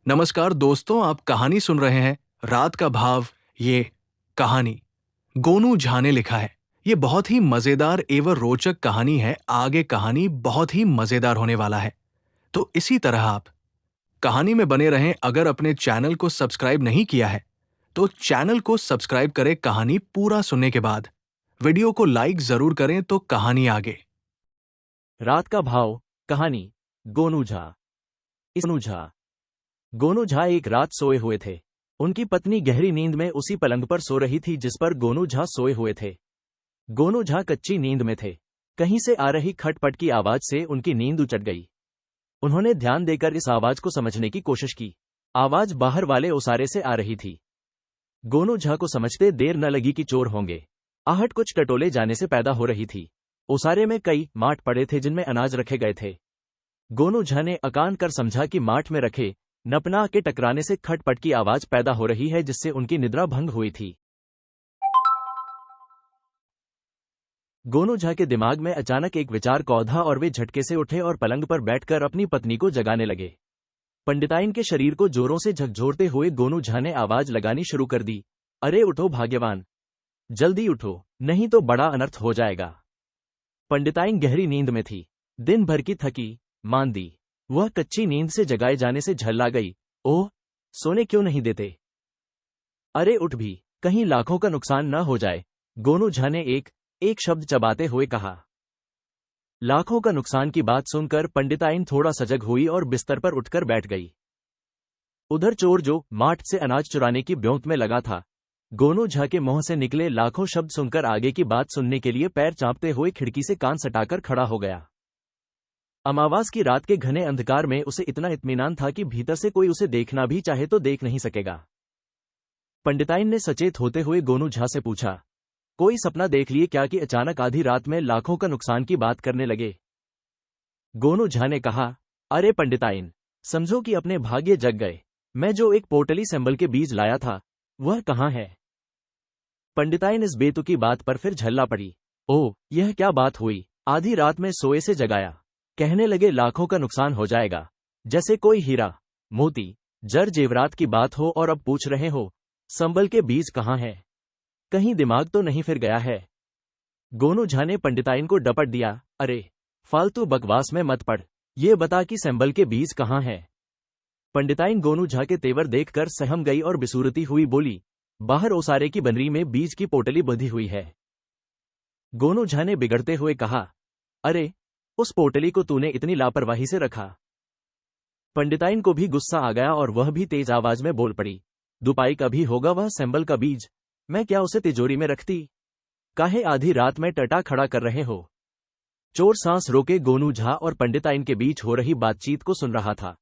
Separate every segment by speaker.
Speaker 1: नमस्कार दोस्तों, आप कहानी सुन रहे हैं रात का भाव। ये कहानी गोनू झा ने लिखा है। ये बहुत ही मजेदार एवं रोचक कहानी है। आगे कहानी बहुत ही मजेदार होने वाला है, तो इसी तरह आप कहानी में बने रहें। अगर अपने चैनल को सब्सक्राइब नहीं किया है तो चैनल को सब्सक्राइब करें। कहानी पूरा सुनने के बाद वीडियो को लाइक जरूर करें। तो कहानी आगे।
Speaker 2: रात का भाव कहानी गोनू झा। गोनू झा एक रात सोए हुए थे। उनकी पत्नी गहरी नींद में उसी पलंग पर सो रही थी जिस पर गोनू झा सोए हुए थे। गोनू झा कच्ची नींद में थे। कहीं से आ रही खटपट की आवाज से उनकी नींद उचट गई। उन्होंने ध्यान देकर इस आवाज को समझने की कोशिश की। आवाज बाहर वाले ओसारे से आ रही थी। गोनू झा को समझते देर न लगी कि चोर होंगे। आहट कुछ टटोले जाने से पैदा हो रही थी। ओसारे में कई माठ पड़े थे जिनमें अनाज रखे गए थे। गोनू झा ने अकान कर समझा कि माठ में रखे नपना के टकराने से खटपट की आवाज पैदा हो रही है, जिससे उनकी निद्रा भंग हुई थी। गोनू झा के दिमाग में अचानक एक विचार कौधा और वे झटके से उठे और पलंग पर बैठकर अपनी पत्नी को जगाने लगे। पंडिताइन के शरीर को जोरों से झकझोरते हुए गोनू झा ने आवाज लगानी शुरू कर दी, अरे उठो भाग्यवान, जल्दी उठो, नहीं तो बड़ा अनर्थ हो जाएगा। पंडिताइन गहरी नींद में थी। दिन भर की थकी मांदी वह कच्ची नींद से जगाए जाने से झल्ला गई। ओह, सोने क्यों नहीं देते? अरे उठ भी, कहीं लाखों का नुकसान न हो जाए। गोनू झा ने एक एक शब्द चबाते हुए कहा। लाखों का नुकसान की बात सुनकर पंडिताइन थोड़ा सजग हुई और बिस्तर पर उठकर बैठ गई। उधर चोर जो माठ से अनाज चुराने की ब्योंत में लगा था, गोनू झा के मुंह से निकले लाखों शब्द सुनकर आगे की बात सुनने के लिए पैर चांपते हुए खिड़की से कान सटाकर खड़ा हो गया। अमावास की रात के घने अंधकार में उसे इतना इत्मीनान था कि भीतर से कोई उसे देखना भी चाहे तो देख नहीं सकेगा। पंडिताइन ने सचेत होते हुए गोनू झा से पूछा, कोई सपना देख लिए क्या कि अचानक आधी रात में लाखों का नुकसान की बात करने लगे? गोनू झा ने कहा, अरे पंडिताइन, समझो कि अपने भाग्य जग गए। मैं जो एक पोटली सेंबल के बीज लाया था वह कहाँ है? पंडिताइन इस बेतुकी बात पर फिर झल्ला पड़ी। ओह, यह क्या बात हुई? आधी रात में सोए से जगाया। कहने लगे लाखों का नुकसान हो जाएगा, जैसे कोई हीरा मोती जर जेवरात की बात हो, और अब पूछ रहे हो संबल के बीज कहाँ हैं? कहीं दिमाग तो नहीं फिर गया है? गोनू झा ने पंडिताइन को डपट दिया, अरे फालतू बकवास में मत पड़, ये बता कि संबल के बीज कहाँ हैं? पंडिताइन गोनू झा के तेवर देखकर सहम गई और बिसूरती हुई बोली, बाहर ओसारे की बनरी में बीज की पोटली बंधी हुई है। गोनू झा ने बिगड़ते हुए कहा, अरे उस पोटली को तूने इतनी लापरवाही से रखा? पंडिताइन को भी गुस्सा आ गया और वह भी तेज आवाज में बोल पड़ी, दुपाई का भी होगा वह सेंबल का बीज, मैं क्या उसे तिजोरी में रखती? काहे आधी रात में टटा खड़ा कर रहे हो? चोर सांस रोके गोनू झा और पंडिताइन के बीच हो रही बातचीत को सुन रहा था।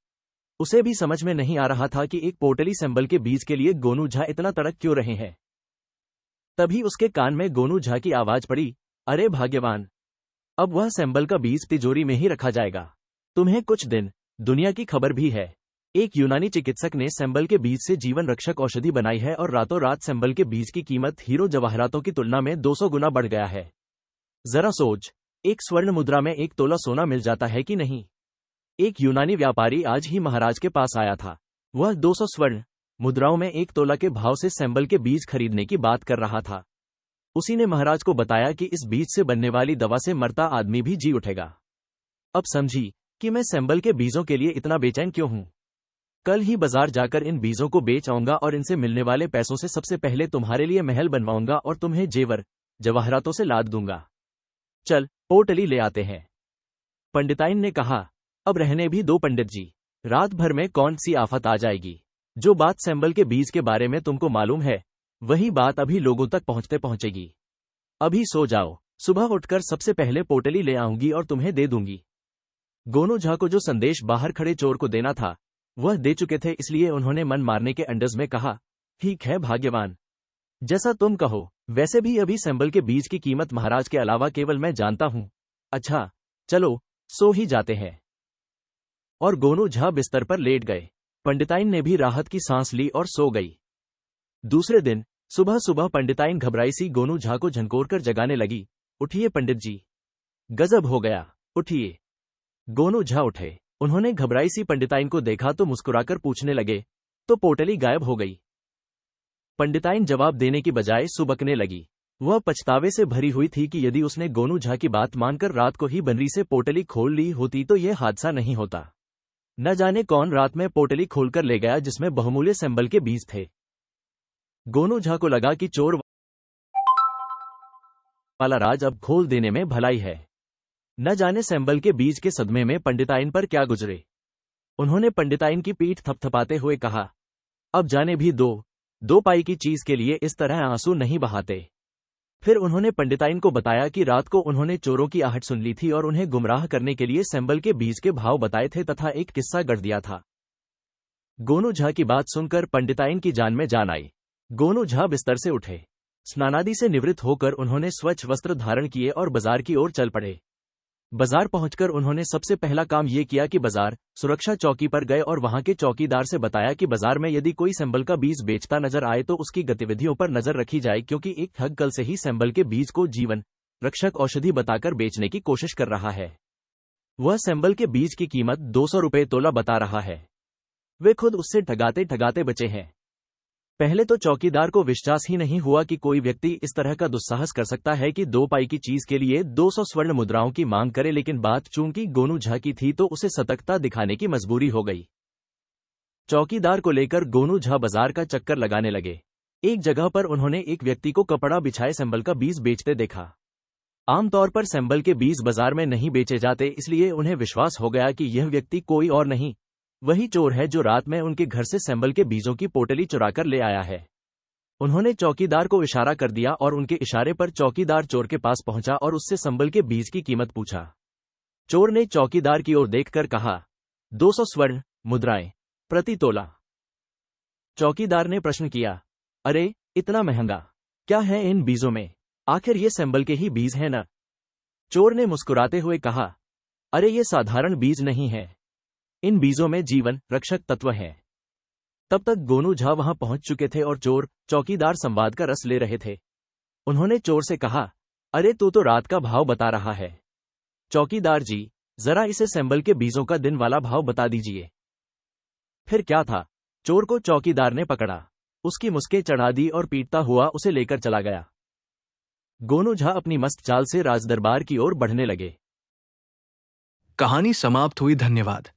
Speaker 2: उसे भी समझ में नहीं आ रहा था कि एक पोटली सेंबल के बीज के लिए गोनू झा इतना तड़क क्यों रहे हैं। तभी उसके कान में गोनू झा की आवाज पड़ी, अरे भाग्यवान, अब वह सेंबल का बीज तिजोरी में ही रखा जाएगा। तुम्हें कुछ दिन दुनिया की खबर भी है। एक यूनानी चिकित्सक ने सेंबल के बीज से जीवन रक्षक औषधि बनाई है और रातों रात सेंबल के बीज की कीमत हीरो जवाहरातों की तुलना में 200 गुना बढ़ गया है। जरा सोच, एक स्वर्ण मुद्रा में 1 तोला सोना मिल जाता है कि नहीं? एक यूनानी व्यापारी आज ही महाराज के पास आया था। वह 200 स्वर्ण मुद्राओं में 1 तोला के भाव से सेंबल के बीज खरीदने की बात कर रहा था। उसी ने महाराज को बताया कि इस बीज से बनने वाली दवा से मरता आदमी भी जी उठेगा। अब समझी कि मैं सेंबल के बीजों के लिए इतना बेचैन क्यों हूं। कल ही बाजार जाकर इन बीजों को बेच आऊंगा और इनसे मिलने वाले पैसों से सबसे पहले तुम्हारे लिए महल बनवाऊंगा और तुम्हें जेवर जवाहरातों से लाद दूंगा। चल पोटली ले आते हैं। पंडिताइन ने कहा, अब रहने भी दो पंडित जी, रात भर में कौन सी आफत आ जाएगी। जो बात सेंबल के बीज के बारे में तुमको मालूम है वही बात अभी लोगों तक पहुंचते पहुंचेगी। अभी सो जाओ, सुबह उठकर सबसे पहले पोटली ले आऊंगी और तुम्हें दे दूंगी। गोनू झा को जो संदेश बाहर खड़े चोर को देना था वह दे चुके थे, इसलिए उन्होंने मन मारने के अंदाज में कहा, ठीक है भाग्यवान, जैसा तुम कहो। वैसे भी अभी सेंबल के बीज की कीमत महाराज के अलावा केवल मैं जानता हूं। अच्छा चलो सो ही जाते हैं। और गोनू झा बिस्तर पर लेट गए। पंडिताइन ने भी राहत की सांस ली और सो गई। दूसरे दिन सुबह सुबह पंडिताइन घबराई सी गोनू झा को झंकोर कर जगाने लगी, उठिए पंडित जी, गजब हो गया, उठिए। गोनू झा उठे। उन्होंने घबराई सी पंडिताइन को देखा तो मुस्कुराकर पूछने लगे, तो पोटली गायब हो गई? पंडिताइन जवाब देने की बजाय सुबकने लगी। वह पछतावे से भरी हुई थी कि यदि उसने गोनू झा की बात मानकर रात को ही बनरी से पोटली खोल ली होती तो यह हादसा नहीं होता। न जाने कौन रात में पोटली खोलकर ले गया जिसमें बहुमूल्य सेंबल के बीज थे। गोनू झा को लगा कि चोर वाला राज अब खोल देने में भलाई है। न जाने सेंबल के बीज के सदमे में पंडिताइन पर क्या गुजरे। उन्होंने पंडिताइन की पीठ थपथपाते हुए कहा, अब जाने भी दो पाई की चीज के लिए इस तरह आंसू नहीं बहाते। फिर उन्होंने पंडिताइन को बताया कि रात को उन्होंने चोरों की आहट सुन ली थी और उन्हें गुमराह करने के लिए सेंबल के बीज के भाव बताए थे तथा एक किस्सा गढ़ दिया था। गोनू झा की बात सुनकर पंडिताइन की जान में जान आई। गोनू झा बिस्तर से उठे। स्नानादि से निवृत्त होकर उन्होंने स्वच्छ वस्त्र धारण किए और बाजार की ओर चल पड़े। बाजार पहुंचकर उन्होंने सबसे पहला काम ये किया कि बाजार सुरक्षा चौकी पर गए और वहां के चौकीदार से बताया कि बाजार में यदि कोई सेंबल का बीज बेचता नजर आए तो उसकी गतिविधियों पर नजर रखी जाए, क्योंकि एक ठग कल से ही सेंबल के बीज को जीवन रक्षक औषधि बताकर बेचने की कोशिश कर रहा है। वह सेंबल के बीज की कीमत 200 रुपये तोला बता रहा है। वे खुद उससे ठगाते ठगाते बचे हैं। पहले तो चौकीदार को विश्वास ही नहीं हुआ कि कोई व्यक्ति इस तरह का दुस्साहस कर सकता है कि 2 पाई की चीज के लिए 200 स्वर्ण मुद्राओं की मांग करे, लेकिन बात चूंकि गोनू झा की थी तो उसे सतर्कता दिखाने की मजबूरी हो गई। चौकीदार को लेकर गोनू झा बाजार का चक्कर लगाने लगे। एक जगह पर उन्होंने एक व्यक्ति को कपड़ा बिछाए सेंबल का बीज बेचते देखा। आमतौर पर सेंबल के बीज बाजार में नहीं बेचे जाते, इसलिए उन्हें विश्वास हो गया कि यह व्यक्ति कोई और नहीं, वही चोर है जो रात में उनके घर से सेंबल के बीजों की पोटली चुराकर ले आया है। उन्होंने चौकीदार को इशारा कर दिया और उनके इशारे पर चौकीदार चोर के पास पहुंचा और उससे सेंबल के बीज की कीमत पूछा। चोर ने चौकीदार की ओर देखकर कहा, 200 स्वर्ण मुद्राएं प्रति तोला। चौकीदार ने प्रश्न किया, अरे इतना महंगा क्या है इन बीजों में? आखिर ये सेंबल के ही बीज हैं न? चोर ने मुस्कुराते हुए कहा, अरे ये साधारण बीज नहीं है, इन बीजों में जीवन रक्षक तत्व है। तब तक गोनू झा वहां पहुंच चुके थे और चोर चौकीदार संवाद का रस ले रहे थे। उन्होंने चोर से कहा, अरे तू तो रात का भाव बता रहा है। चौकीदार जी, जरा इसे सेंबल के बीजों का दिन वाला भाव बता दीजिए। फिर क्या था, चोर को चौकीदार ने पकड़ा, उसकी मुस्कें चढ़ा दी और पीटता हुआ उसे लेकर चला गया। गोनू झा अपनी मस्त चाल से राजदरबार की ओर बढ़ने लगे।
Speaker 1: कहानी समाप्त हुई। धन्यवाद।